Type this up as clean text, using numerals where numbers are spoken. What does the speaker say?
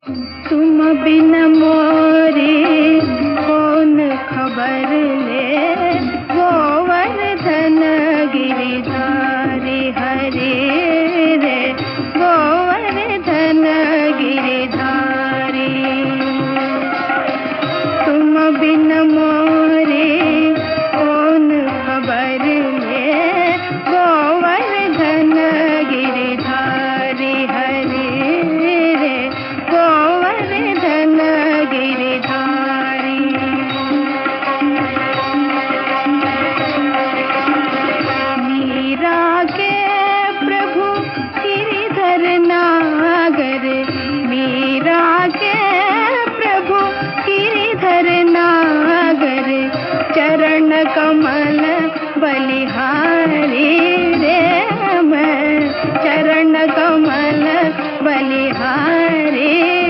तुम बिन मोरे कौन खबर ले, गोवर्धन गिरिधारी हरे रे, गोवर्धन गिरिधारी। तुम बिन मोरे कौन खबर ले, गोवर्धन गिरिधारी हरे रे, गोवर्धन गिरिधारी। मीरा के प्रभु गिरिधर नागर, मीरा के प्रभु गिरिधर नागर, चरण कमल बलिहारी रे, मैं चरण कमल बलिहारी।